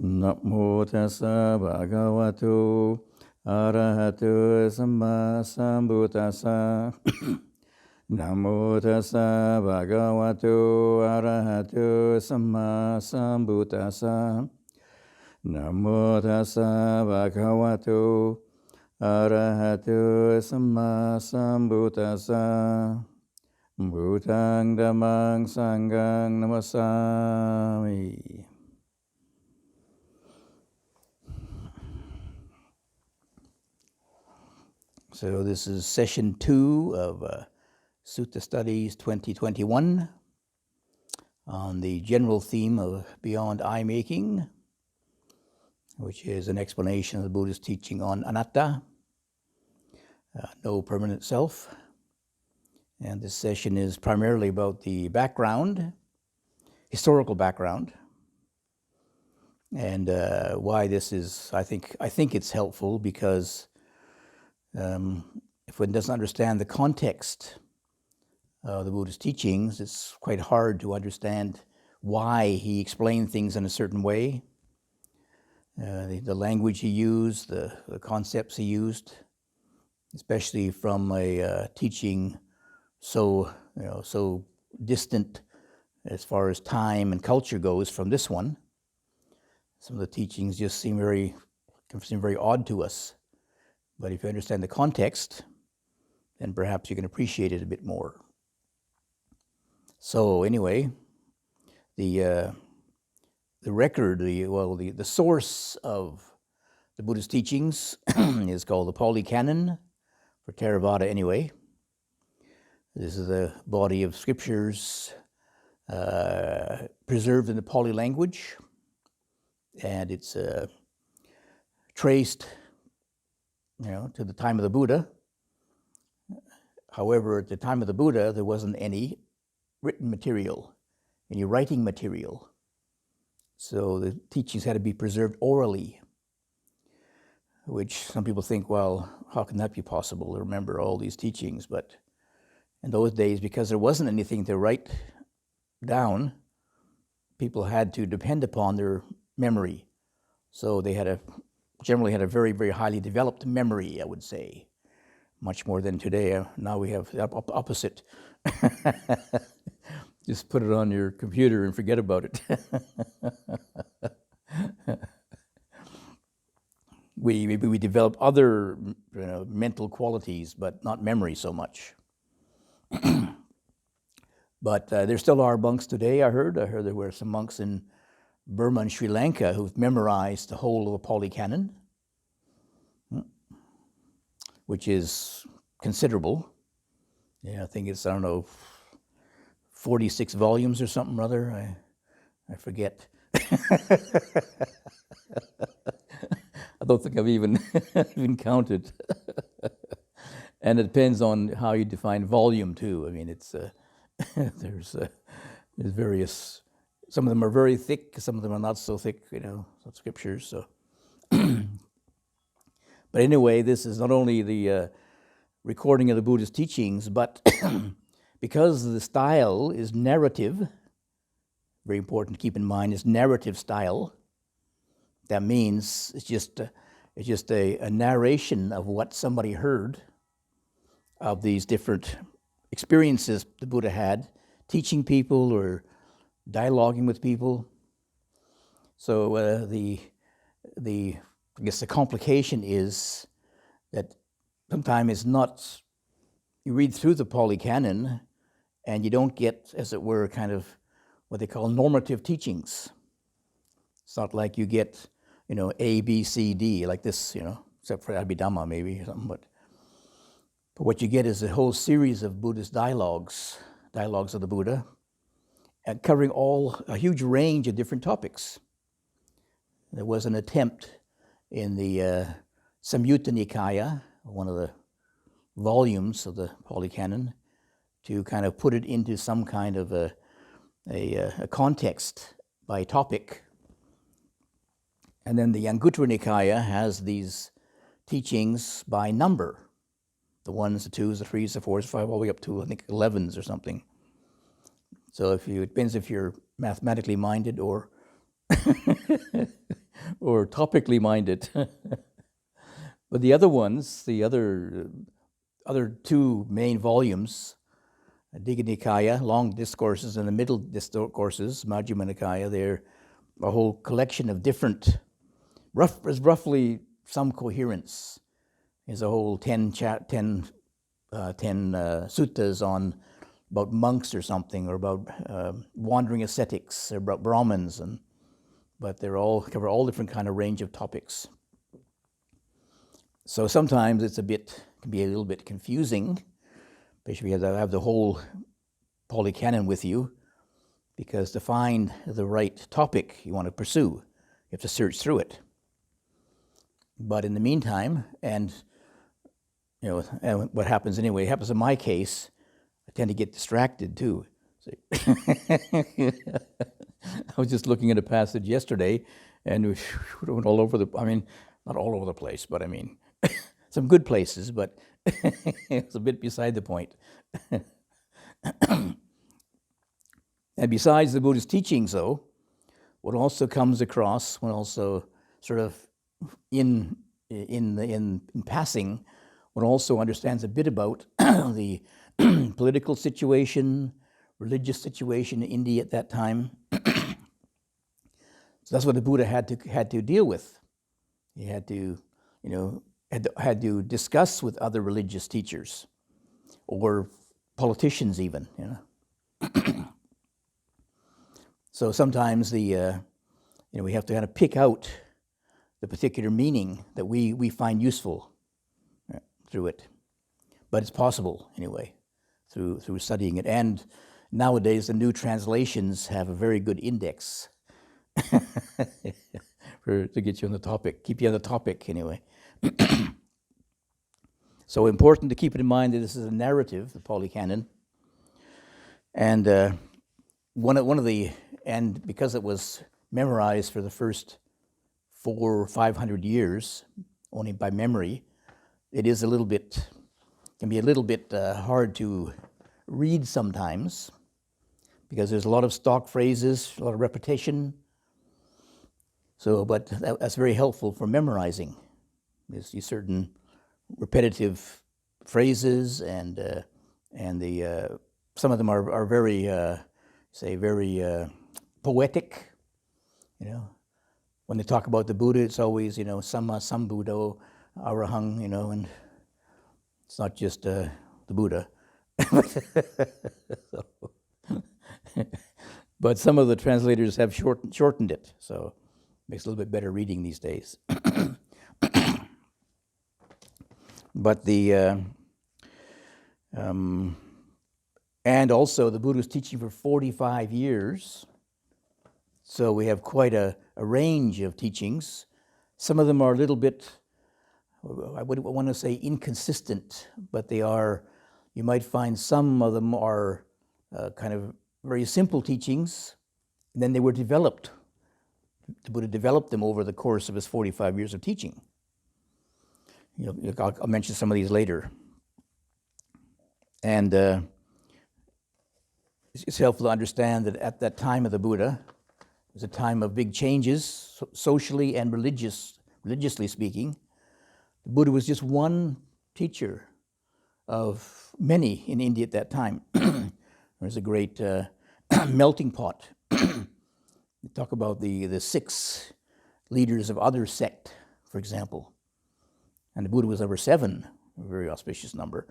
Namo tassa bhagavato arahato samma sambuddhassa. Namo tassa bhagavato arahato samma sambuddhassa. Namo tassa bhagavato arahato samma sambuddhassa. Bhutang dhammang sanghang namasami. So this is session 2 of Sutta Studies 2021 on the general theme of beyond eye-making, which is an explanation of the Buddhist teaching on anatta, no permanent self. And this session is primarily about the background, historical background, and why this is, I think it's helpful because if one doesn't understand the context of the Buddhist teachings, it's quite hard to understand why he explained things in a certain way. The language he used, the concepts he used, especially from a teaching so distant as far as time and culture goes from this one. Some of the teachings just seem very odd to us. But if you understand the context, then perhaps you can appreciate it a bit more. So anyway, the record, the source of the Buddhist teachings is called the Pali Canon, for Theravada anyway. This is a body of scriptures preserved in the Pali language, and it's traced to the time of the Buddha. However, at the time of the Buddha, there wasn't any written material, any writing material. So the teachings had to be preserved orally, which some people think, well, how can that be possible to remember all these teachings? But in those days, because there wasn't anything to write down, people had to depend upon their memory. So they generally had a very, very highly developed memory, I would say, much more than today. Now we have the opposite. Just put it on your computer and forget about it. We develop other mental qualities, but not memory so much. But there still are monks today, I heard there were some monks in Burma and Sri Lanka who've memorized the whole of the Pali Canon, which is considerable. Yeah, I think it's, 46 volumes or something or other. I forget. I don't think I've even counted. And it depends on how you define volume too. I mean, it's there's various. Some of them are very thick, some of them are not so thick, scriptures. So, but anyway, this is not only the recording of the Buddhist teachings, but because the style is narrative, very important to keep in mind, is narrative style. That means it's just a narration of what somebody heard of these different experiences the Buddha had, teaching people or dialoguing with people. So I guess the complication is that sometimes it's not, you read through the Pali Canon and you don't get, as it were, kind of what they call normative teachings. It's not like you get, A, B, C, D, like this, except for Dhamma maybe or something, but what you get is a whole series of Buddhist dialogues of the Buddha, and covering a huge range of different topics. There was an attempt in the Samyutta Nikaya, one of the volumes of the Pali Canon, to kind of put it into some kind of a context by topic. And then the Anguttara Nikaya has these teachings by number, the ones, the twos, the threes, the fours, the five, all the way up to, I think, 11s or something. So it depends if you're mathematically minded or or topically minded. But the other ones, the other two main volumes, Digha Nikaya, long discourses, and the middle discourses, Majjhima Nikaya, they're a whole collection of different, roughly some coherence. There's a whole 10 suttas on about monks or something, or about wandering ascetics, or about Brahmins, but they're all cover all different kind of range of topics. So sometimes can be a little bit confusing, especially if you have the whole Pali Canon with you, because to find the right topic you want to pursue, you have to search through it. But in the meantime, and what happens anyway, happens in my case, I tend to get distracted too. I was just looking at a passage yesterday, and we went all over not all over the place, but some good places, but it's a bit beside the point. And besides the Buddhist teachings, though, what also comes across, what also sort of in passing, one also understands a bit about the political situation, religious situation in India at that time. So that's what the Buddha had to deal with. He had to, had to discuss with other religious teachers or politicians even, So sometimes we have to kind of pick out the particular meaning that we find useful through it. But it's possible anyway, through studying it. And nowadays the new translations have a very good index to get you on the topic, keep you on the topic anyway. So important to keep it in mind that this is a narrative, the Pali Canon, and and because it was memorized for the first 400 or 500 years only by memory, it is can be a little bit hard to read sometimes, because there's a lot of stock phrases, a lot of repetition. So, but that's very helpful for memorizing. There's these certain repetitive phrases, and some of them are very, very poetic. When they talk about the Buddha, it's always Samma Sambuddho Arahang, and it's not just the Buddha. But some of the translators have shortened it, so it makes it a little bit better reading these days. But and also the Buddha was teaching for 45 years, so we have quite a range of teachings. Some of them are a little bit, I wouldn't want to say inconsistent, but you might find some of them are kind of very simple teachings, and then they were developed. The Buddha developed them over the course of his 45 years of teaching. I'll mention some of these later. And it's helpful to understand that at that time of the Buddha, it was a time of big changes, socially and religiously speaking. The Buddha was just one teacher of many in India at that time. There was a great melting pot. We talk about the 6 leaders of other sect, for example. And the Buddha was number 7, a very auspicious number.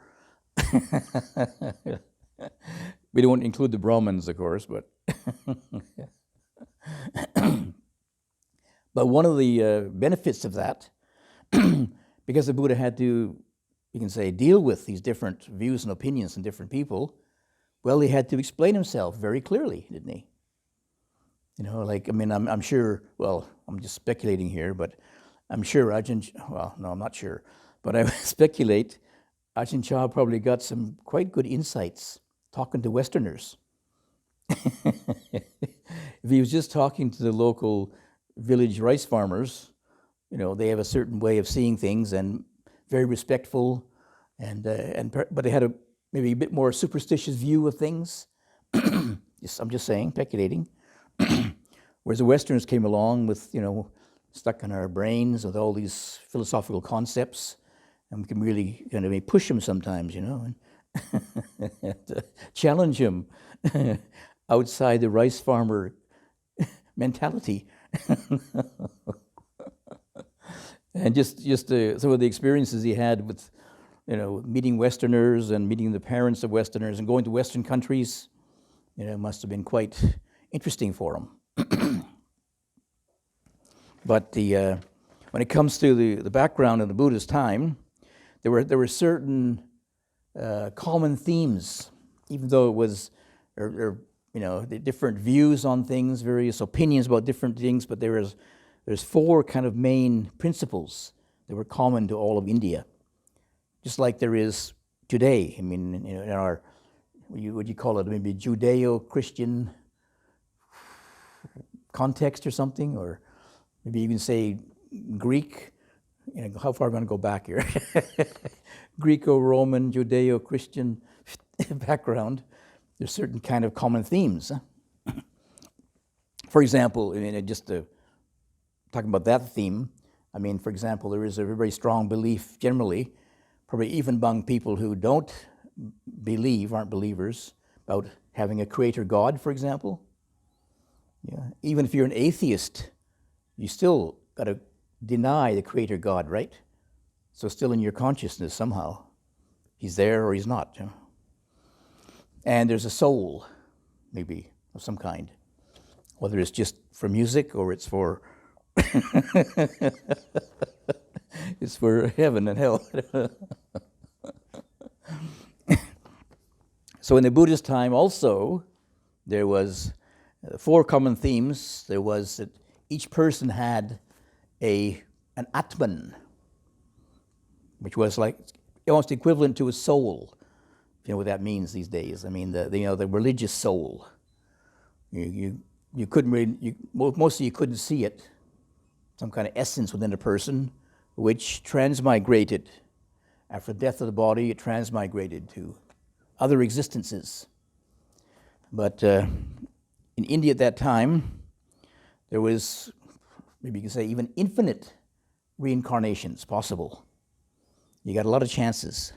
We don't include the Brahmins, of course, but but one of the benefits of that, because the Buddha had to, you can say, deal with these different views and opinions from different people, well, he had to explain himself very clearly, didn't he? I'm sure, well, I'm just speculating here, but I'm sure I'm not sure, but I speculate Ajahn Chah probably got some quite good insights talking to Westerners. If he was just talking to the local village rice farmers, they have a certain way of seeing things and very respectful, but they had maybe a bit more superstitious view of things. I'm just saying, speculating. Whereas the Westerners came along with, stuck in our brains with all these philosophical concepts, and we can really kind of push him sometimes, and challenge him outside the rice farmer mentality. And just some of the experiences he had with, meeting Westerners and meeting the parents of Westerners and going to Western countries, must have been quite interesting for him. But when it comes to the background of the Buddha's time, there were certain common themes, even though it was, the different views on things, various opinions about different things, but there's 4 kind of main principles that were common to all of India, just like there is today. I mean, in our, what you call it, maybe Judeo-Christian context or something, or maybe you can say Greek. How far am I going to go back here? Greco-Roman, Judeo-Christian background. There's certain kind of common themes. For example, talking about that theme, for example, there is a very strong belief generally, probably even among people who don't believe, aren't believers, about having a creator God, for example. Yeah. Even if you're an atheist, you still got to deny the creator God, right? So still in your consciousness somehow, he's there or he's not. And there's a soul, maybe, of some kind, whether it's just for music or it's for it's for heaven and hell. So in the Buddhist time also, there was 4 common themes. There was that each person had an Atman, which was like almost equivalent to a soul. If you know what that means these days. The religious soul. You couldn't really, mostly you couldn't see it. Some kind of essence within a person, which transmigrated. After the death of the body, it transmigrated to other existences. But in India at that time, there was, maybe you could say, even infinite reincarnations possible. You got a lot of chances,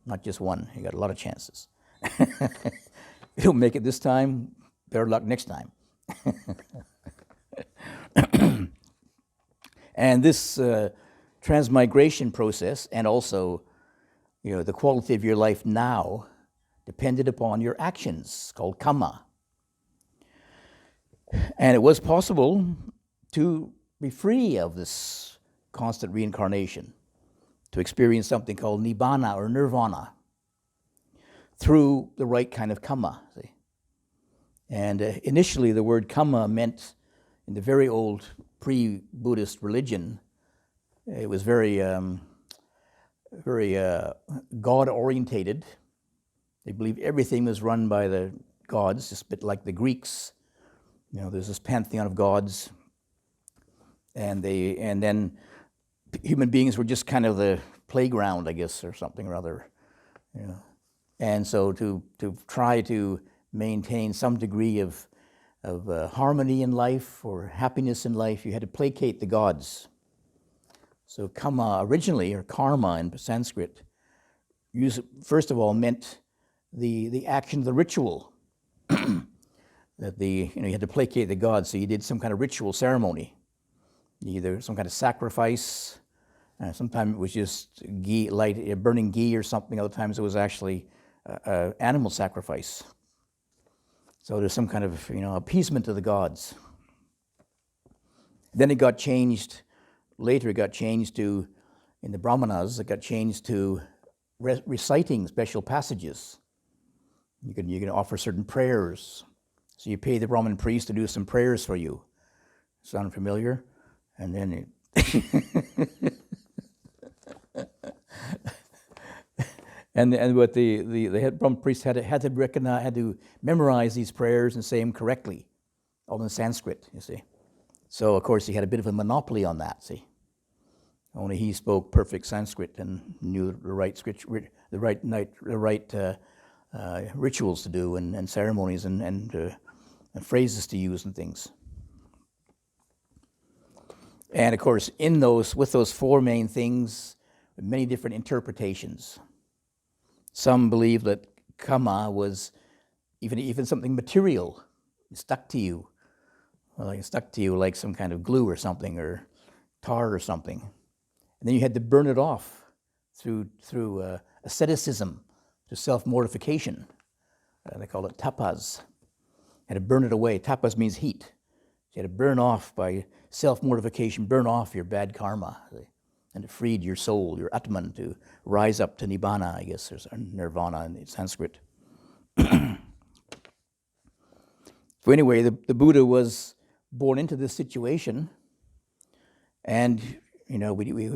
not just one. You got a lot of chances. If you don't make it this time, better luck next time. And this transmigration process, and also, the quality of your life now, depended upon your actions, called karma. And it was possible to be free of this constant reincarnation, to experience something called nibbana or nirvana through the right kind of karma. See? And initially, the word karma meant, in the very old pre-Buddhist religion, it was very God-orientated. They believed everything was run by the gods, just a bit like the Greeks. There's this pantheon of gods, and then human beings were just kind of the playground, I guess, or something or other. And so to try to maintain some degree of harmony in life or happiness in life, you had to placate the gods. So karma originally, or karma in Sanskrit, first of all meant the action of the ritual. That you had to placate the gods, so you did some kind of ritual ceremony, either some kind of sacrifice. Sometimes it was just ghee, burning ghee or something. Other times it was actually animal sacrifice. So there's some kind of appeasement to the gods. Then it got changed. Later it got changed to, in the Brahmanas, it got changed to reciting special passages. You can offer certain prayers. So you pay the Brahmin priest to do some prayers for you. Sound familiar? And then and what the head Brahmin priest had to memorize these prayers and say them correctly, all in Sanskrit. You see, so of course he had a bit of a monopoly on that. See, only he spoke perfect Sanskrit and knew the right scripture, the right rituals to do and ceremonies and phrases to use and things. And of course, with those four main things, many different interpretations. Some believe that karma was even something material, stuck to you, like some kind of glue or something, or tar or something. And then you had to burn it off through asceticism, to self-mortification. They call it tapas. You had to burn it away. Tapas means heat. You had to burn off by self-mortification, burn off your bad karma. And it freed your soul, your Atman, to rise up to Nibbana, I guess, or Nirvana in Sanskrit. So anyway, the Buddha was born into this situation, and we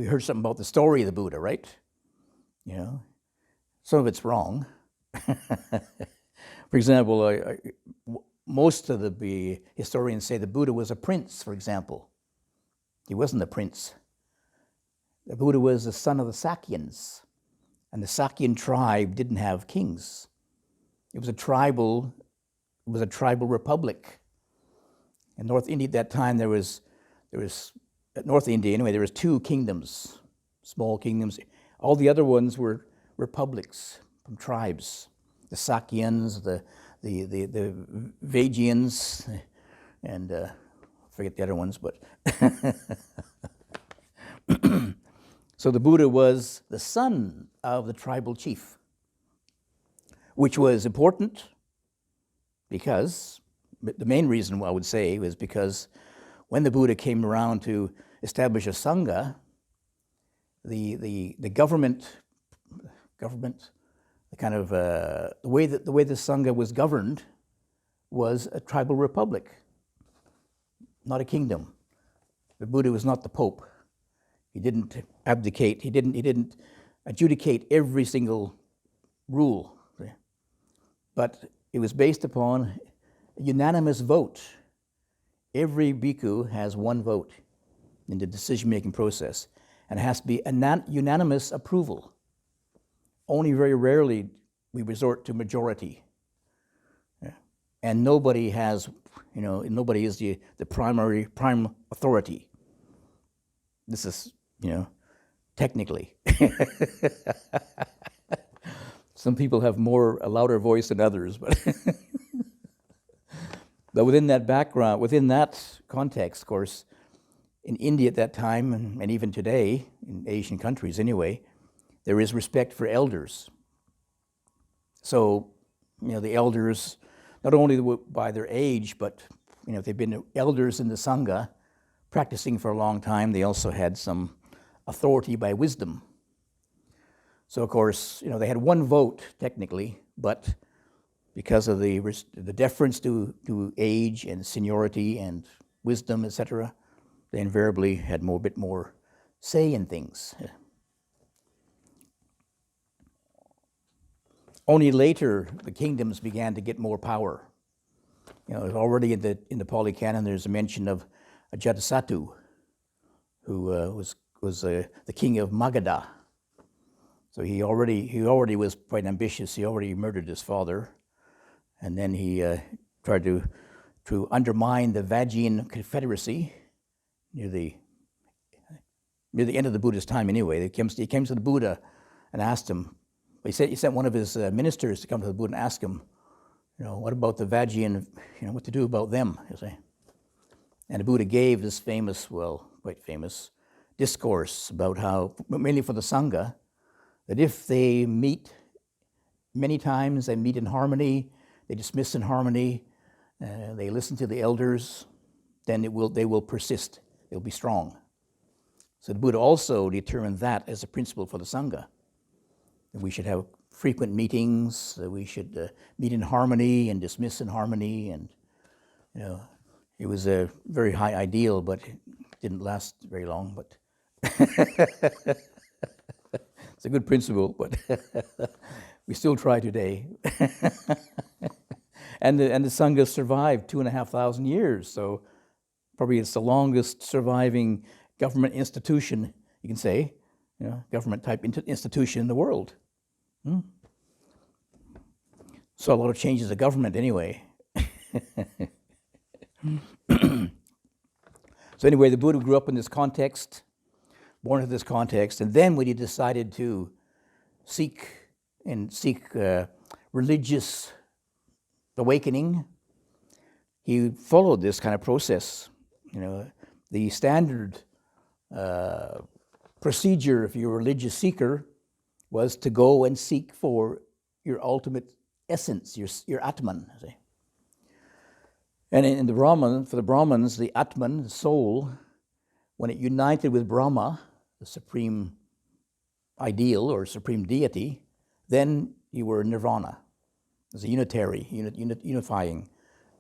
heard something about the story of the Buddha, right? Some of it's wrong. For example, most of the historians say the Buddha was a prince, for example. He wasn't a prince. The Buddha was the son of the Sakyans, and the Sakyan tribe didn't have kings. It was a tribal republic. In North India at that time, there was North India anyway, there was two kingdoms, small kingdoms. All the other ones were republics from tribes. The Sakyans, the Vajians, and I forget the other ones, but so the Buddha was the son of the tribal chief, which was important because, the main reason I would say was because when the Buddha came around to establish a Sangha, the government, the kind of the way the Sangha was governed was a tribal republic, not a kingdom. The Buddha was not the Pope. He didn't abdicate. He didn't adjudicate every single rule, but it was based upon a unanimous vote. Every bhikkhu has one vote in the decision-making process, and it has to be a unanimous approval. Only very rarely we resort to majority. Yeah. And nobody is the prime authority. This is, technically. Some people have a louder voice than others, but but within that background, within that context, of course, in India at that time, and even today, in Asian countries anyway, there is respect for elders. So, the elders, not only by their age, but, if they've been elders in the Sangha, practicing for a long time, they also had some authority by wisdom. So, of course, they had one vote, technically, but because of the deference to age and seniority and wisdom, etc., they invariably had a bit more say in things. Only later the kingdoms began to get more power. Already in the Pali Canon, there's a mention of Ajatasattu, who was the king of Magadha. So he already was quite ambitious. He already murdered his father, and then he tried to undermine the Vajian confederacy near the end of the Buddha's time. Anyway, he came to the Buddha and asked him. He sent one of his ministers to come to the Buddha and ask him, what about the Vajian? What to do about them? You see. And the Buddha gave this quite famous discourse about how, mainly for the Sangha, that if they meet many times, they meet in harmony, they dismiss in harmony, they listen to the elders, then they will persist. They'll be strong. So the Buddha also determined that as a principle for the Sangha. That we should have frequent meetings, that we should meet in harmony and dismiss in harmony, and it was a very high ideal, but it didn't last very long. But it's a good principle, but we still try today. and the Sangha survived 2,500 years, so probably it's the longest surviving government institution, you can say, government-type institution in the world. So a lot of changes of government anyway. So anyway, the Buddha grew up in this context, born into this context, and then when he decided to seek religious awakening, he followed this kind of process. The standard procedure if you're a religious seeker was to go and seek for your ultimate essence, your Atman. See? And for the Brahmins, the Atman, the soul, when it united with Brahma, the supreme ideal or supreme deity, then you were nirvana. As a unitary, unifying.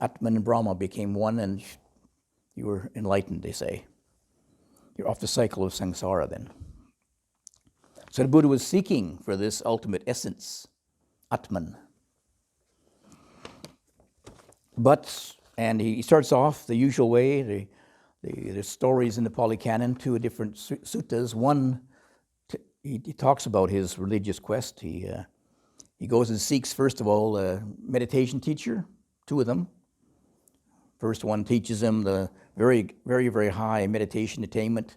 Atman and Brahma became one, and you were enlightened, they say. You're off the cycle of samsara then. So the Buddha was seeking for this ultimate essence, Atman. And he starts off the usual way. There's stories in the Pali Canon, two different suttas. One, he talks about his religious quest. He goes and seeks, first of all, a meditation teacher, two of them. First one teaches him the very, very, very high meditation attainment,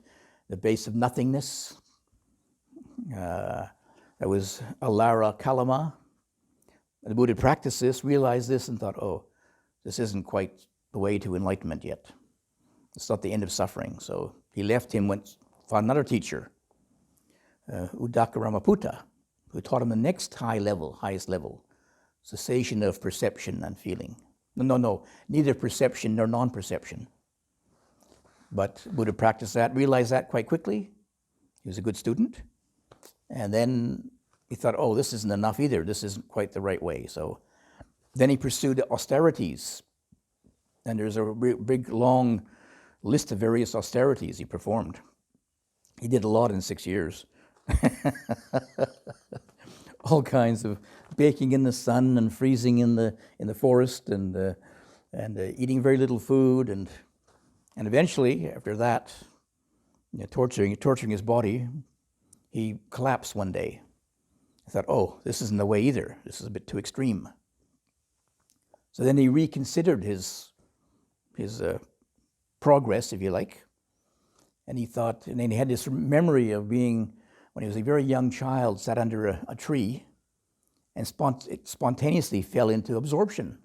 the base of nothingness. That was Alara Kalama. The Buddha practiced this, realized this, and thought, oh, this isn't quite the way to enlightenment yet. It's not the end of suffering. So he left him, found another teacher, Uddaka Ramaputta, who taught him the next highest level, cessation of perception and feeling. No, neither perception nor non-perception. But Buddha practiced that, realized that quite quickly. He was a good student. And then he thought, oh, this isn't enough either. This isn't quite the right way. So then he pursued austerities. And there's a big, long list of various austerities he performed. He did a lot in 6 years. All kinds of baking in the sun and freezing in the forest and eating very little food and eventually after that, torturing his body, he collapsed one day. I thought, oh, this isn't the way either. This is a bit too extreme. So then he reconsidered his progress, if you like, and he thought, and then he had this memory of being, when he was a very young child, sat under a tree and spontaneously fell into absorption.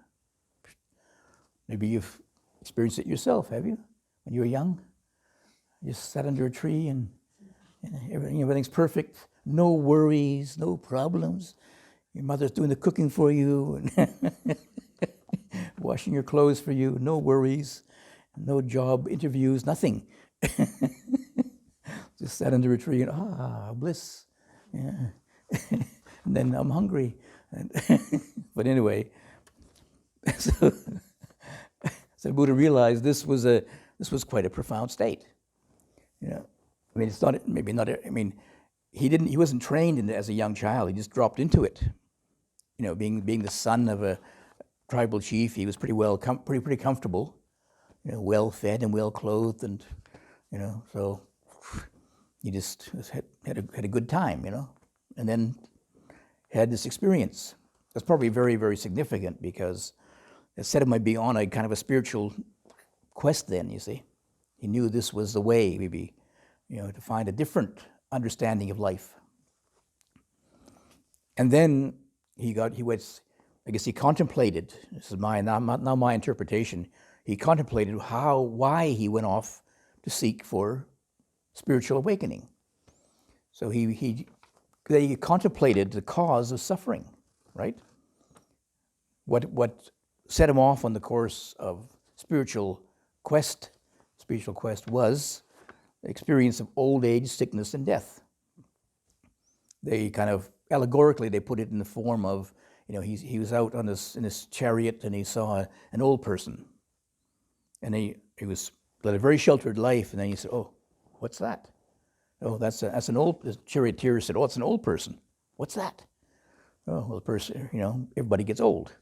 Maybe you've experienced it yourself, have you? When you were young? You just sat under a tree and everything's perfect, no worries, no problems. Your mother's doing the cooking for you and washing your clothes for you, no worries, no job interviews, nothing. Just sat under a tree and bliss. Yeah. And then I'm hungry. But anyway, so Buddha realized this was quite a profound state. I mean, it's not, maybe not, I mean, he wasn't trained in it as a young child. He just dropped into it. Being the son of a tribal chief, he was pretty comfortable, well fed and well clothed, and so he just had a good time, and then had this experience. That's probably very, very significant because it said it might be on a kind of a spiritual quest then, you see. He knew this was the way, maybe, to find a different understanding of life. And then he contemplated, this is now my interpretation, he contemplated why he went off to seek for spiritual awakening. So he contemplated the cause of suffering, right? What set him off on the course of spiritual quest was the experience of old age, sickness, and death. They kind of allegorically they put it in the form of, he was out in his chariot and he saw an old person, and he led a very sheltered life, and then he said, "Oh, what's that? Oh, that's an old." The charioteer said, "Oh, it's an old person. What's that?" Oh, well, the person, everybody gets old.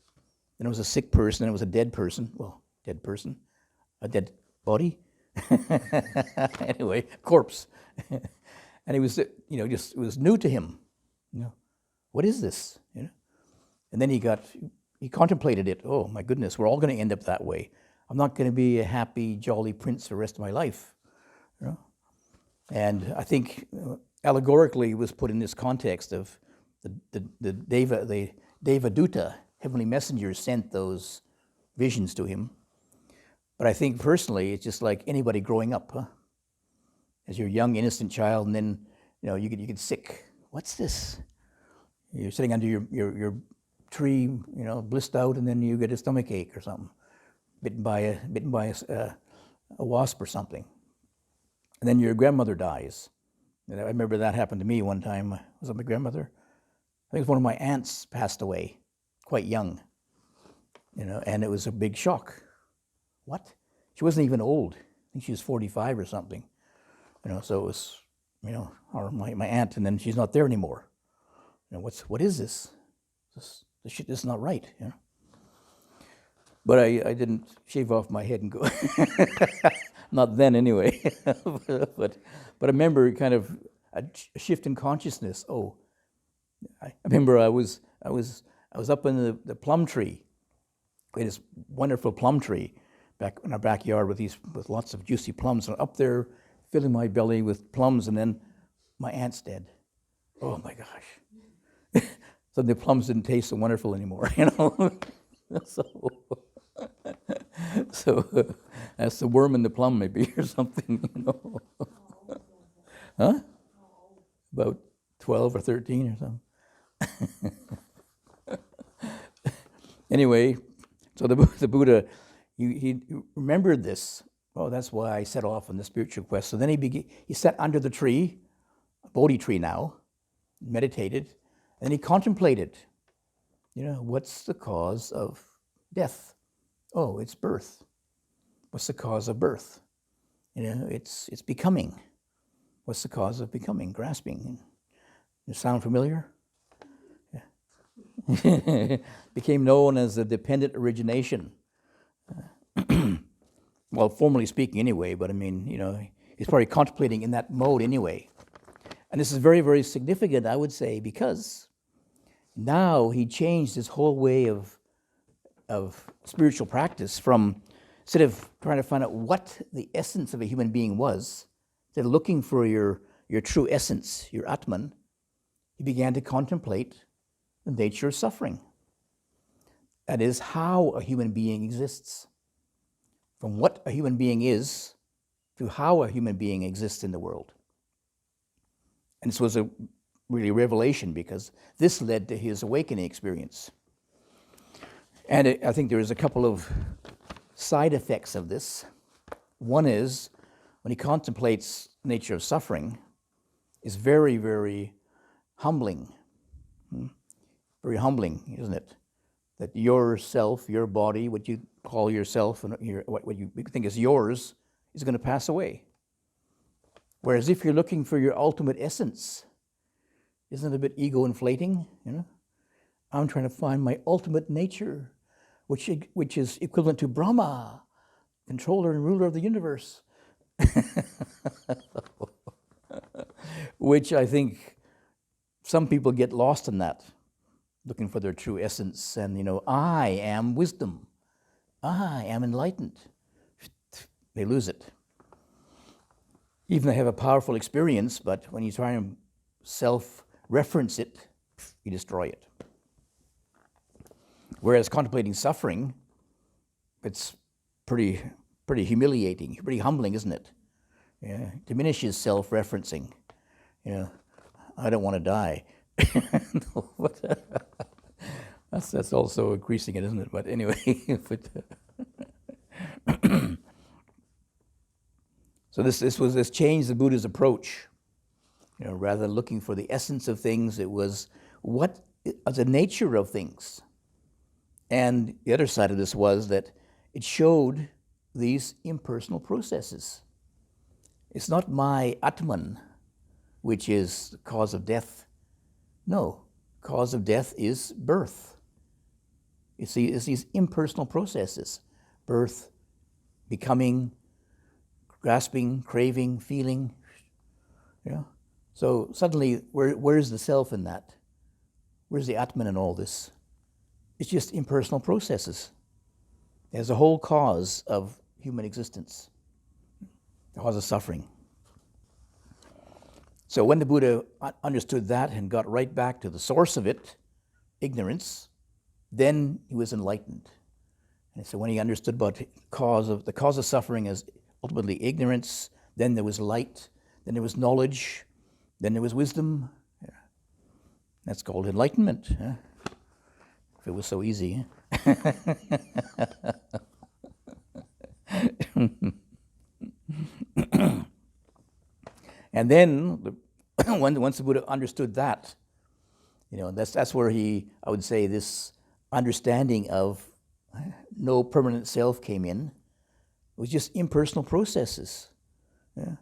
Then it was a sick person, and it was a dead person. Well, dead person, a dead body. Anyway, corpse. And he was, it was new to him. What is this? And then he contemplated it. Oh my goodness, we're all going to end up that way. I'm not going to be a happy, jolly prince for the rest of my life. You know? And I think allegorically it was put in this context of the Devadutta, heavenly messengers sent those visions to him. But I think personally, it's just like anybody growing up, huh? As you're a young, innocent child, and then you get sick. What's this? You're sitting under your tree, blissed out, and then you get a stomach ache or something, bitten by a wasp or something, and then your grandmother dies. And I remember that happened to me one time. Was it my grandmother? I think it was one of my aunts passed away, quite young, and it was a big shock. What? She wasn't even old. I think she was 45 or something. So it was, or my aunt, and then she's not there anymore. What is this? This shit is not right. But I didn't shave off my head and go. Not then, anyway. but I remember kind of a shift in consciousness. Oh, I remember I was up in the plum tree. We had this wonderful plum tree back in our backyard with lots of juicy plums, and up there filling my belly with plums, and then my aunt's dead. Oh my gosh. So the plums didn't taste so wonderful anymore, So that's the worm in the plum maybe or something, Huh? About 12 or 13 or something. Anyway, so the Buddha, he remembered this. Oh, that's why I set off on the spiritual quest. So then he sat under the tree, a Bodhi tree now, meditated, and he contemplated, what's the cause of death? Oh, it's birth. What's the cause of birth? It's becoming. What's the cause of becoming? Grasping. Does it sound familiar? Yeah. Became known as the dependent origination. Well, formally speaking anyway, but I mean, he's probably contemplating in that mode anyway. And this is very, very significant, I would say, because now he changed his whole way of spiritual practice from, instead of trying to find out what the essence of a human being was, instead of looking for your true essence, your Atman, he began to contemplate the nature of suffering. That is, how a human being exists. From what a human being is to how a human being exists in the world. And this was a really revelation because this led to his awakening experience. And I think there is a couple of side effects of this. One is, when he contemplates the nature of suffering, is very, very humbling. Very humbling, isn't it? That yourself, your body, what you call yourself, and what you think is yours, is going to pass away. Whereas if you're looking for your ultimate essence, isn't it a bit ego-inflating? I'm trying to find my ultimate nature, which is equivalent to Brahma, controller and ruler of the universe. Which I think some people get lost in that, looking for their true essence, and I am wisdom, I am enlightened. They lose it. Even they have a powerful experience, but when you try and self-reference it, you destroy it. Whereas contemplating suffering, it's pretty humiliating, pretty humbling, isn't it? Yeah, diminishes self-referencing. I don't want to die. That's also increasing it, isn't it? But anyway, so this changed the Buddha's approach. Rather than looking for the essence of things, it was what is the nature of things. And the other side of this was that it showed these impersonal processes. It's not my Atman, which is the cause of death. No, cause of death is birth. You see, it's these impersonal processes: birth, becoming, grasping, craving, feeling. So suddenly, where's the self in that? Where's the Atman in all this? It's just impersonal processes. as the whole cause of human existence, the cause of suffering. So when the Buddha understood that and got right back to the source of it, ignorance, then he was enlightened. And so when he understood about the cause of suffering as ultimately ignorance, then there was light, then there was knowledge, then there was wisdom. Yeah. That's called enlightenment. Huh? If it was so easy. And then, once the Buddha understood that, that's where I would say, this understanding of no permanent self came in. It was just impersonal processes. Yeah.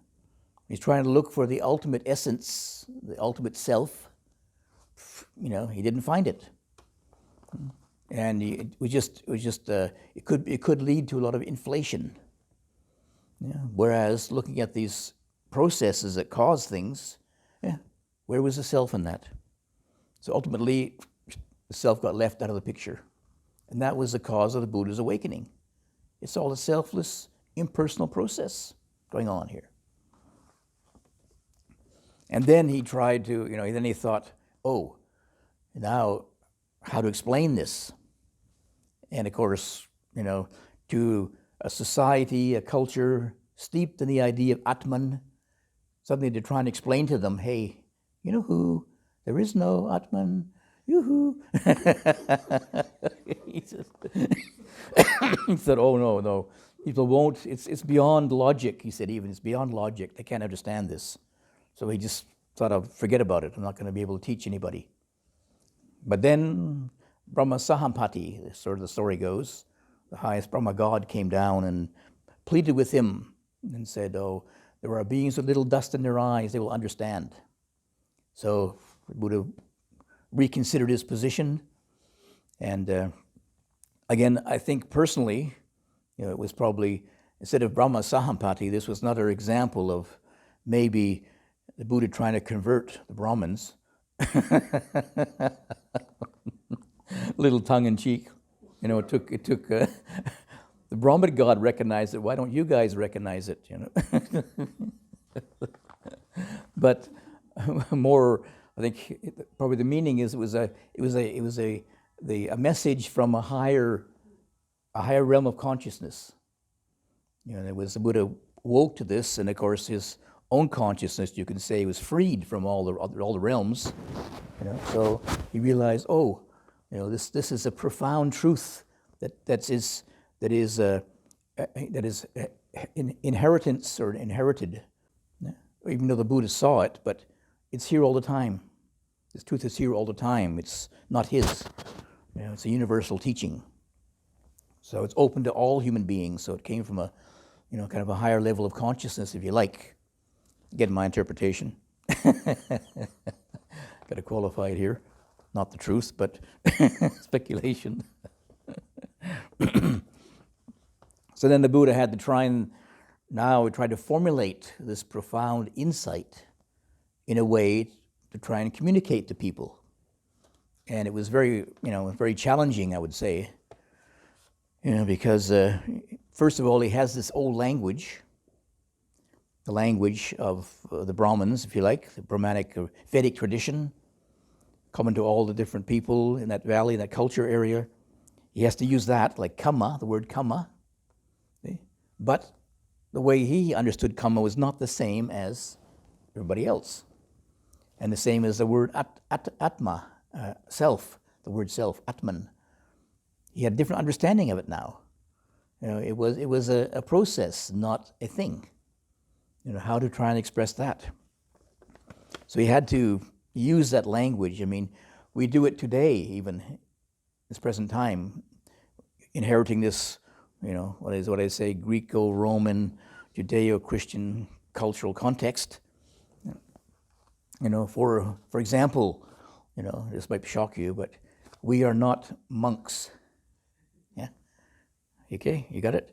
He's trying to look for the ultimate essence, the ultimate self. He didn't find it, and it could lead to a lot of inflation. Yeah. Whereas looking at these processes that cause things, where was the self in that? So ultimately, the self got left out of the picture. And that was the cause of the Buddha's awakening. It's all a selfless, impersonal process going on here. And then he tried to, then he thought, now how to explain this? And of course, to a society, a culture steeped in the idea of Atman, something to try and explain to them, hey, you know who? There is no Atman. Yoo-hoo. He said, oh, no. People won't. It's beyond logic, he said, even. It's beyond logic. They can't understand this. So he just thought, I'll forget about it. I'm not going to be able to teach anybody. But then Brahma Sahampati, sort of the story goes, the highest Brahma God came down and pleaded with him and said, there are beings with little dust in their eyes. They will understand. So the Buddha reconsidered his position, and again, I think personally, it was probably, instead of Brahma Sahampati, this was another example of maybe the Buddha trying to convert the Brahmins. Little tongue-in-cheek, it took the Brahmin God recognized it. Why don't you guys recognize it? But more, I think probably the meaning is it was a message from a higher realm of consciousness. There was the Buddha woke to this, and of course his own consciousness, you can say, was freed from all the realms. So he realized, this is a profound truth that is inheritance or inherited. Even though the Buddha saw it, but it's here all the time. This truth is here all the time. It's not his. It's a universal teaching. So it's open to all human beings. So it came from a, kind of a higher level of consciousness, if you like. Get my interpretation. Got to qualify it here. Not the truth, but speculation. So then the Buddha had to try to formulate this profound insight in a way to try and communicate to people. And it was very challenging, I would say, because first of all, he has this old language, the language of the Brahmins, if you like, the Brahmanic or Vedic tradition, common to all the different people in that valley, in that culture area. He has to use that, like kamma, the word kamma. See? But the way he understood kamma was not the same as everybody else. And the same as the word atma, self, the word self, atman. He had a different understanding of it now. It was a process, not a thing. How to try and express that. So he had to use that language. I mean, we do it today, even this present time, inheriting this, what I say, Greco-Roman, Judeo-Christian cultural context. For example, this might shock you, but we are not monks. Yeah? Okay, you got it?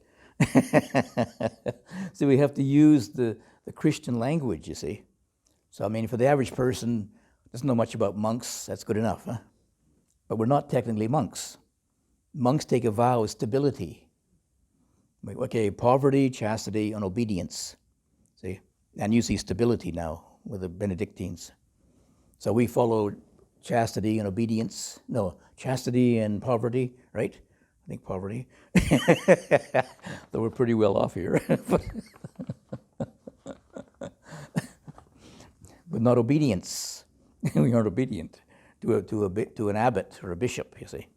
So we have to use the Christian language, you see. So, for the average person, doesn't know much about monks, that's good enough, huh? But we're not technically monks. Monks take a vow of stability. Okay, poverty, chastity, and obedience. See? And you see stability now with the Benedictines. So we follow chastity and obedience. No, chastity and poverty, right? I think poverty. Though we're pretty well off here. But not obedience. We aren't obedient to an abbot or a bishop, you see.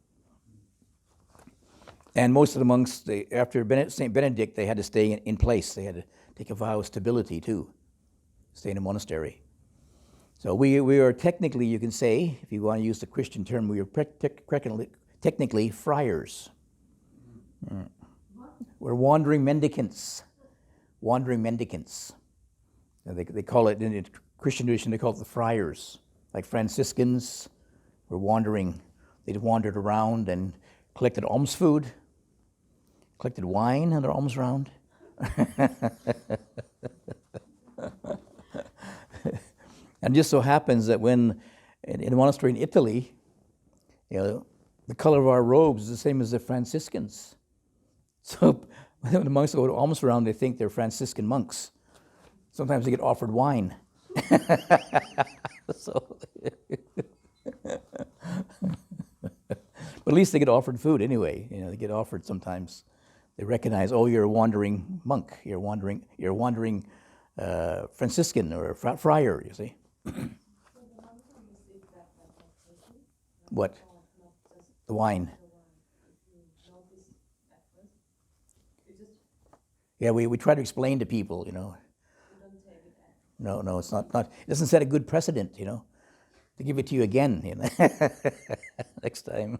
And most of the monks, after St. Benedict, they had to stay in place. They had to take a vow of stability too, stay in a monastery. So we are technically, you can say, if you want to use the Christian term, we are technically friars. We're wandering mendicants. Wandering mendicants. They call it, in Christian tradition, they call it the friars. Like Franciscans were wandering. They wandered around and collected alms food, collected wine on their alms round. And just so happens that when in a monastery in Italy, the color of our robes is the same as the Franciscans. So when the monks go to alms round, they think they're Franciscan monks. Sometimes they get offered wine. So, but at least they get offered food anyway. They get offered sometimes. They recognize, oh, you're a wandering monk. You're a wandering Franciscan or a friar. You see. What? The wine. Yeah, we try to explain to people, No, it's not. It doesn't set a good precedent, to give it to you again, next time.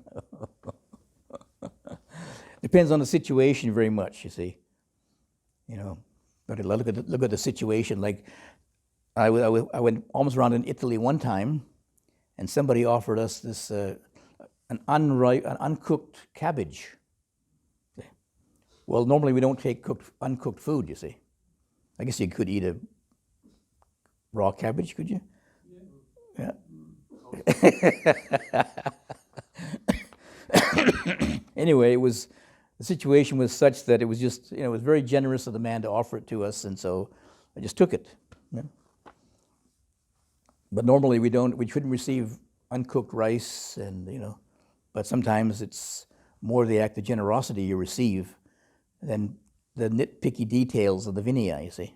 Depends on the situation very much, you see. But look at the situation. Like I went almost around in Italy one time, and somebody offered us this an uncooked cabbage. Well, normally we don't take uncooked food, you see. I guess you could eat a raw cabbage, could you? Yeah. Anyway, the situation was such that it was just, it was very generous of the man to offer it to us, and so I just took it. Yeah. But normally we couldn't receive uncooked rice, and but sometimes it's more the act of generosity you receive than the nitpicky details of the vinaya, you see.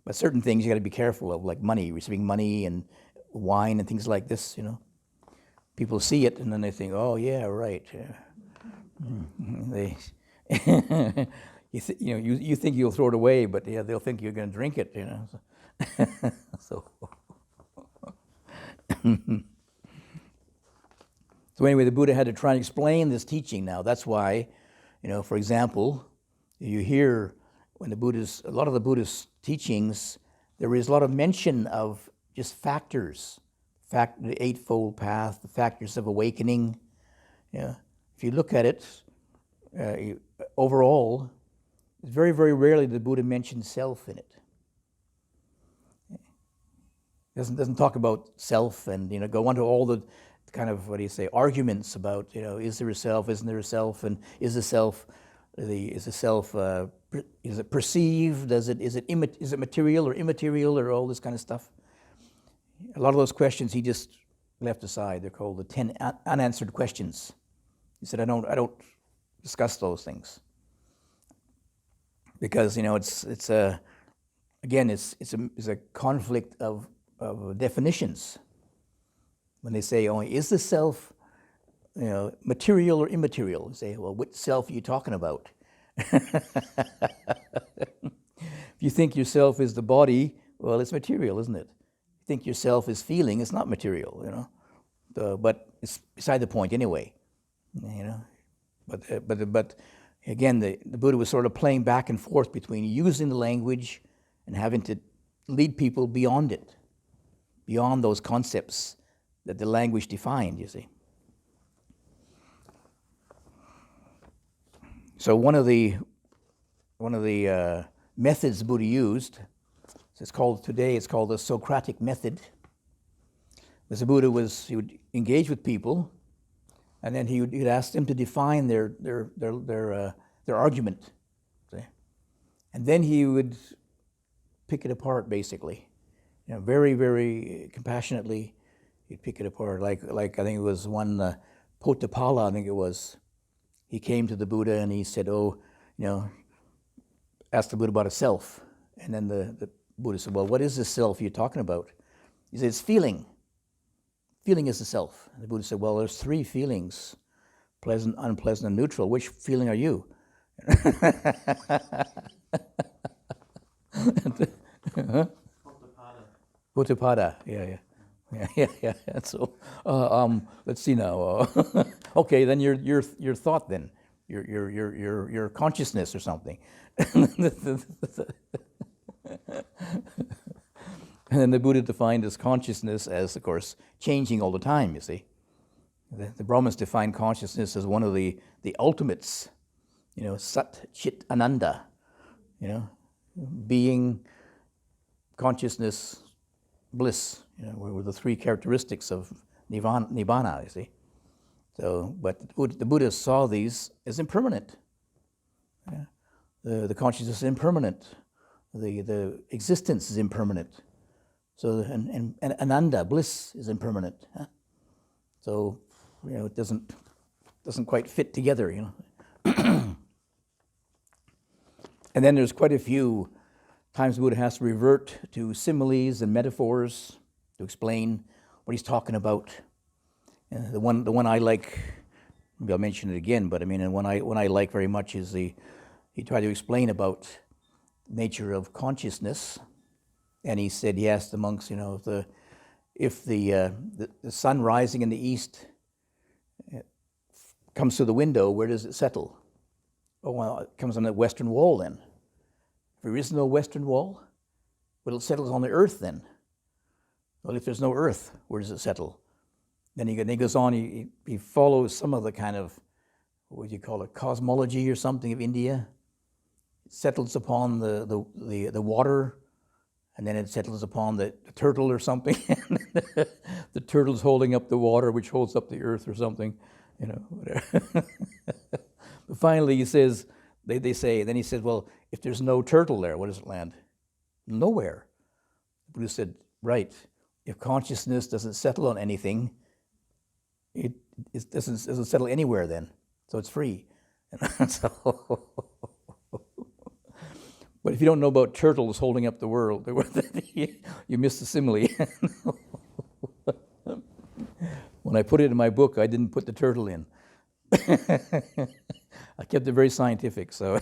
But certain things you got to be careful of, like money, receiving money and wine and things like this, People see it and then they think, oh yeah, right. Yeah. You think you'll throw it away, but yeah, they'll think you're going to drink it, So. So anyway, the Buddha had to try and explain this teaching now. That's why, for example, you hear when a lot of the Buddhist teachings, there is a lot of mention of just factors, the Eightfold Path, the factors of awakening. If you look at it, overall, very, very rarely the Buddha mentions self in it. Doesn't talk about self and go on to all the kind of arguments about is there a self, isn't there a self, and is the self is it perceived, is it material or immaterial, or all this kind of stuff. A lot of those questions he just left aside. They're called the 10 unanswered questions. He said, I don't discuss those things because it's a conflict of definitions. When they say, "Oh, is the self, material or immaterial?" You say, "Well, which self are you talking about?" If you think yourself is the body, well, it's material, isn't it? You think yourself is feeling, it's not material, but it's beside the point anyway, But again, the Buddha was sort of playing back and forth between using the language and having to lead people beyond it, beyond those concepts that the language defined, you see. So one of the methods the Buddha used, it's called the Socratic method. Because the Buddha he would engage with people, and then he'd ask them to define their argument. And then he would pick it apart, basically. Very, very compassionately, he'd pick it apart. Like I think it was one Potapala, I think it was. He came to the Buddha and he said, asked the Buddha about a self. And then the Buddha said, well, what is this self you're talking about? He said, it's feeling. Feeling is the self. And the Buddha said, well, there's three feelings, pleasant, unpleasant, and neutral. Which feeling are you? Potappada, yeah. So, let's see now. Okay, then your thought then, your consciousness or something. And then the Buddha defined his consciousness as, of course, changing all the time. You see, the Brahmins define consciousness as one of the ultimates. Sat, Chit, Ananda. Being, consciousness, bliss, were the three characteristics of Nibbana, you see. So, but the Buddha saw these as impermanent. Yeah. The consciousness is impermanent. The existence is impermanent. So, and Ananda, bliss, is impermanent. Huh? So, it doesn't quite fit together, And then there's quite a few times the Buddha has to revert to similes and metaphors to explain what he's talking about. The one I like, maybe I'll mention it again, but the one I like very much is he tried to explain about the nature of consciousness, and he said, he asked the monks, if the sun rising in the east comes through the window, where does it settle? Oh, well, it comes on the western wall then. If there is no western wall, well, it settles on the earth then. Well, if there's no earth, where does it settle? Then he goes on, he follows some of the kind of, what would you call it, cosmology or something of India. It settles upon the water, and then it settles upon the turtle or something. The turtle's holding up the water, which holds up the earth or something, whatever. But finally, he says, then he says, well, if there's no turtle there, where does it land? Nowhere. The Buddha said, right, if consciousness doesn't settle on anything, it doesn't settle anywhere then, so it's free. But if you don't know about turtles holding up the world, you miss the simile. When I put it in my book, I didn't put the turtle in. I kept it very scientific, so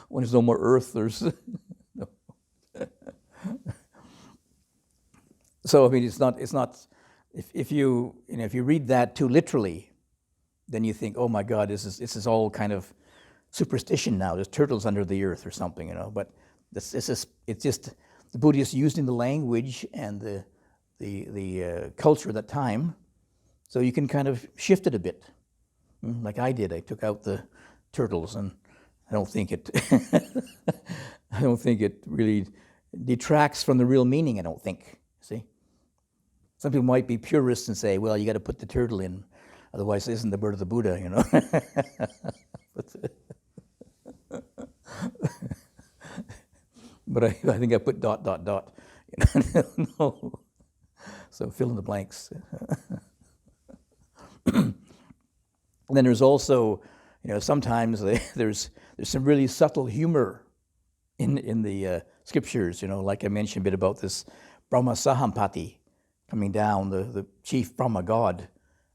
when there's no more earth, there's no. So it's not. If you read that too literally, then you think, oh my God, this is all kind of superstition now. There's turtles under the earth or something, But it's just the Buddhists using the language and the culture at that time, so you can kind of shift it a bit. Like I did, I took out the turtles, and I don't think it really detracts from the real meaning. I don't think. See, some people might be purists and say, "Well, you got to put the turtle in, otherwise it isn't the bird of the Buddha," But I think I put ... No. So fill in the blanks. And then there's also, sometimes there's some really subtle humor in the scriptures. Like I mentioned a bit about this Brahma Sahampati coming down, the chief Brahma god,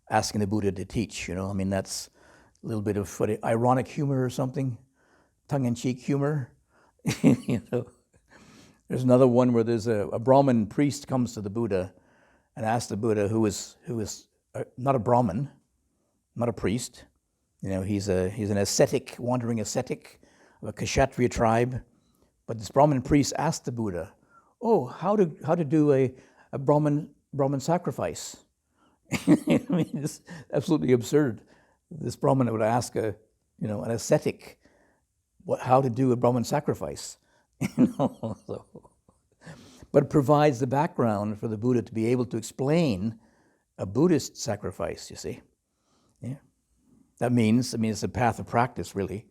asking the Buddha to teach. That's a little bit of ironic humor or something, tongue-in-cheek humor. There's another one where there's a Brahmin priest comes to the Buddha and asks the Buddha, who is not a Brahmin, not a priest. He's an ascetic, wandering ascetic of a Kshatriya tribe. But this Brahmin priest asked the Buddha, "Oh, how to do a Brahmin sacrifice?" It's absolutely absurd. This Brahmin would ask an ascetic how to do a Brahmin sacrifice. But it provides the background for the Buddha to be able to explain a Buddhist sacrifice. You see. Yeah. That means, it's a path of practice, really.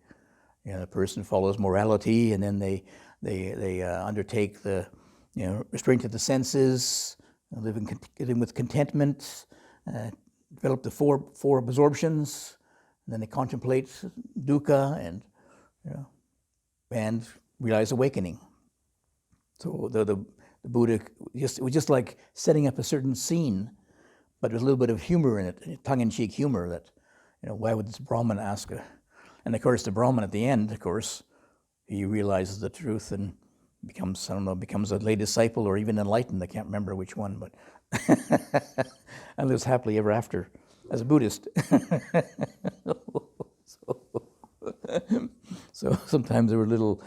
The person follows morality, and then they undertake the restraint of the senses, living with contentment, develop the four absorptions, and then they contemplate dukkha and realize awakening. So the Buddha it was just like setting up a certain scene, but with a little bit of humor in it, tongue-in-cheek humor. That why would this Brahmin ask and of course the Brahmin at the end, of course, he realizes the truth and becomes a lay disciple or even enlightened. I can't remember which one, but and lives happily ever after as a Buddhist. So sometimes there were little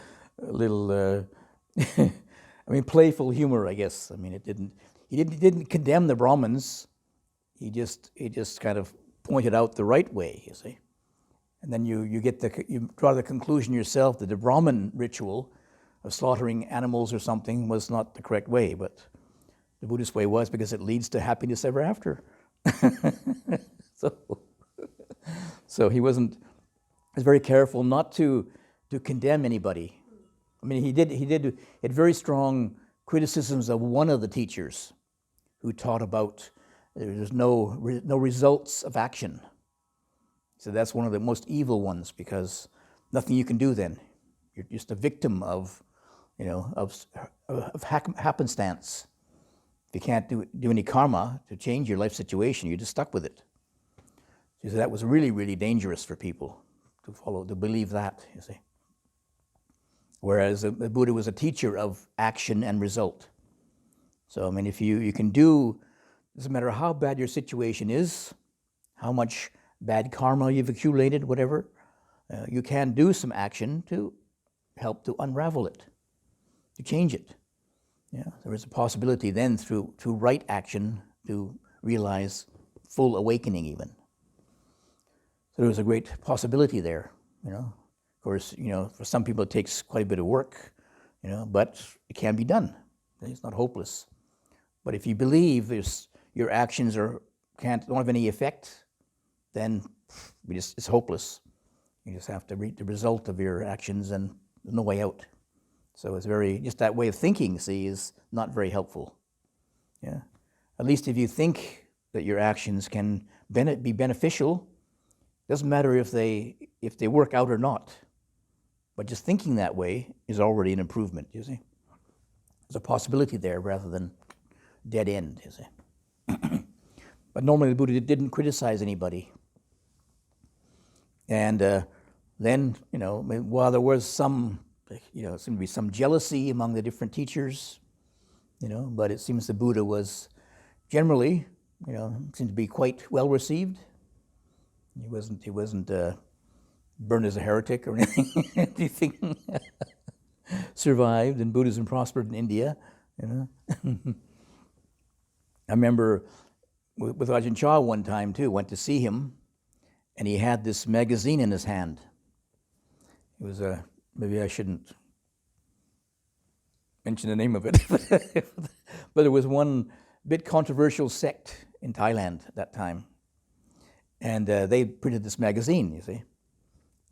playful humor, I guess. He didn't condemn the Brahmins. He just kind of pointed out the right way, you see. And then you draw the conclusion yourself that the Brahmin ritual of slaughtering animals or something was not the correct way, but the Buddhist way was, because it leads to happiness ever after. So he was very careful not to condemn anybody. He had very strong criticisms of one of the teachers who taught about there's no results of action. So that's one of the most evil ones, because nothing you can do then. You're just a victim of happenstance. If you can't do any karma to change your life situation, you're just stuck with it. So that was really, really dangerous for people to believe that, you see. Whereas the Buddha was a teacher of action and result. So, if you can do, doesn't matter how bad your situation is, how much bad karma you've accumulated, whatever, you can do some action to help to unravel it, to change it. There is a possibility then through right action to realize full awakening even. So there was a great possibility there, Of course, for some people it takes quite a bit of work, but it can be done. It's not hopeless. But if you believe your actions don't have any effect, then it's hopeless. You just have to reap the result of your actions, and there's no way out. So it's just that way of thinking, see, is not very helpful. At least if you think that your actions can be beneficial, doesn't matter if they work out or not. But just thinking that way is already an improvement, you see. There's a possibility there rather than dead end, you see. But normally the Buddha didn't criticize anybody. And then, while there was seemed to be some jealousy among the different teachers, but it seems the Buddha was generally, seemed to be quite well received. He wasn't burned as a heretic or anything. Anything survived, and Buddhism prospered in India. I remember with Ajahn Chah one time too. Went to see him, and he had this magazine in his hand. It was maybe I shouldn't mention the name of it, but there was one bit controversial sect in Thailand at that time, and they printed this magazine, you see.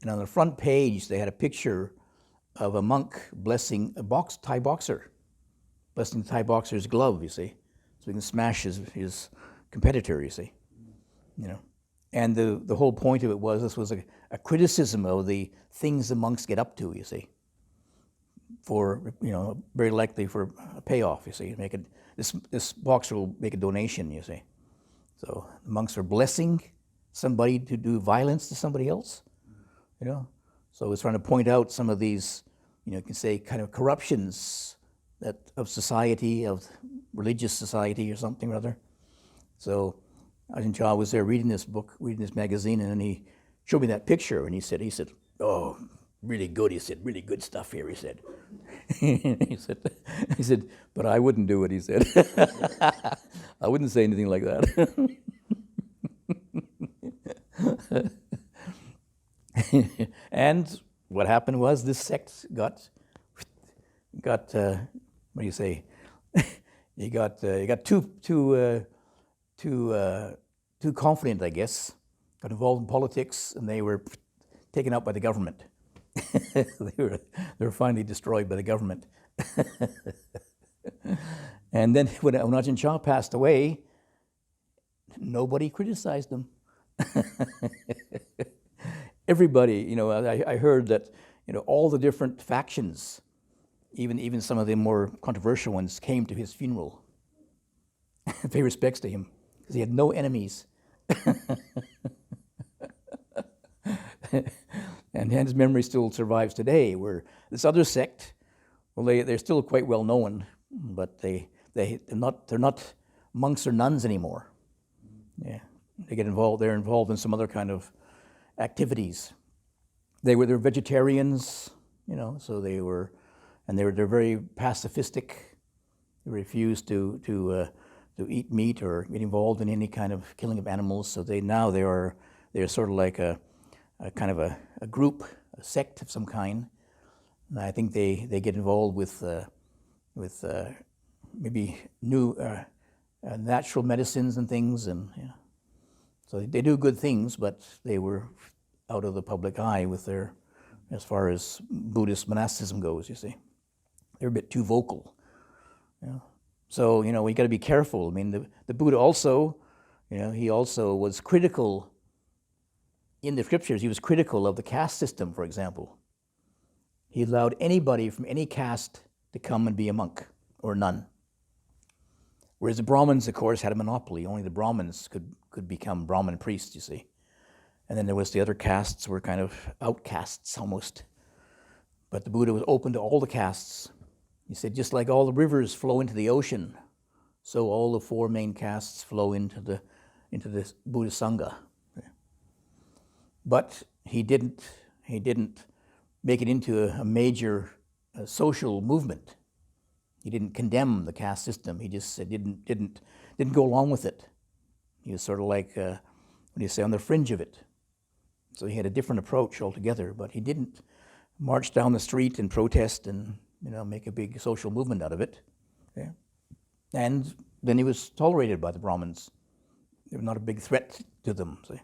And on the front page, they had a picture of a monk blessing a Thai boxer, blessing the Thai boxer's glove, you see, so he can smash his competitor, you see. And the whole point of it was this was a criticism of the things the monks get up to, you see, for, very likely for a payoff, you see. This boxer will make a donation, you see. So the monks are blessing somebody to do violence to somebody else, So it's trying to point out some of these, you can say, kind of corruptions of society, of religious society or something or other. So Ajahn Chah was there reading this magazine, and then he showed me that picture, and he said, "Oh, really good." He said, "Really good stuff here." He said, he said, "But I wouldn't do it." He said, "I wouldn't say anything like that." And what happened was this sect got what do you say? He got too confident, I guess. Got involved in politics, and they were taken out by the government. They were finally destroyed by the government. And then when Ajahn Chah passed away, nobody criticized him. Everybody, I heard that, all the different factions, even some of the more controversial ones, came to his funeral. Pay respects to him, because he had no enemies. And his memory still survives today, where this other sect, well, they're still quite well known, but they're not monks or nuns anymore. Yeah, they're involved in some other kind of activities. They're vegetarians, so they're very pacifistic. They refuse to eat meat or get involved in any kind of killing of animals. So they're sort of like a kind of a group, a sect of some kind. And I think they get involved with maybe new natural medicines and things, and so they do good things, but they were out of the public eye with their, as far as Buddhist monasticism goes. You see, they're a bit too vocal. So we got to be careful. I mean, the Buddha also, he also was critical. In the scriptures, he was critical of the caste system, for example. He allowed anybody from any caste to come and be a monk or a nun. Whereas the Brahmins, of course, had a monopoly. Only the Brahmins could become Brahmin priests, you see. And then there was the other castes were kind of outcasts almost. But the Buddha was open to all the castes. He said, just like all the rivers flow into the ocean, so all the four main castes flow into the Buddhist Sangha. But he didn't make it into a major social movement. He didn't condemn the caste system. He just didn't go along with it. He was sort of like, what do you say, on the fringe of it. So he had a different approach altogether, but he didn't march down the street and protest and make a big social movement out of it. Yeah. And then he was tolerated by the Brahmins. They were not a big threat to them. See? It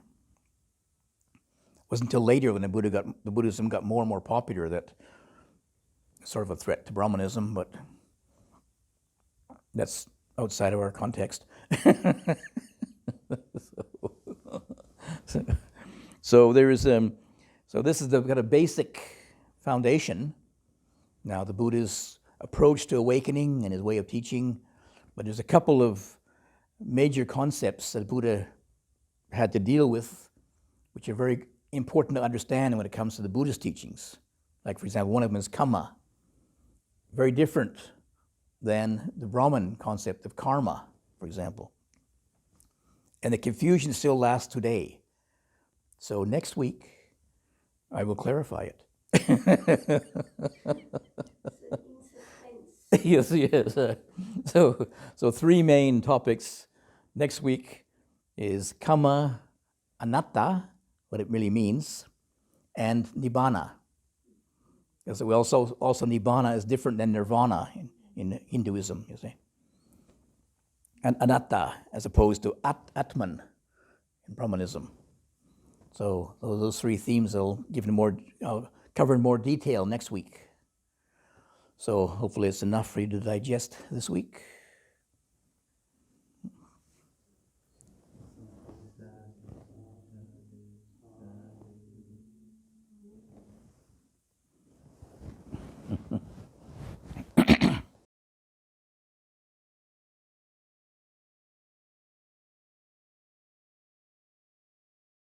wasn't until later when the Buddhism got more and more popular that sort of a threat to Brahmanism, but that's outside of our context. So there is so this is the kind of basic foundation. Now the Buddha's approach to awakening and his way of teaching, but there's a couple of major concepts that Buddha had to deal with, which are very important to understand when it comes to the Buddhist teachings. Like, for example, one of them is kamma, very different than the Brahman concept of karma, for example. And the confusion still lasts today. So next week, I will clarify it. Yes. So three main topics next week is kamma, anatta, what it really means, and nibbana. Because we also nibbana is different than nirvana in Hinduism, you see. And anatta, as opposed to atman in Brahmanism. So those three themes I'll cover in more detail next week. So hopefully it's enough for you to digest this week.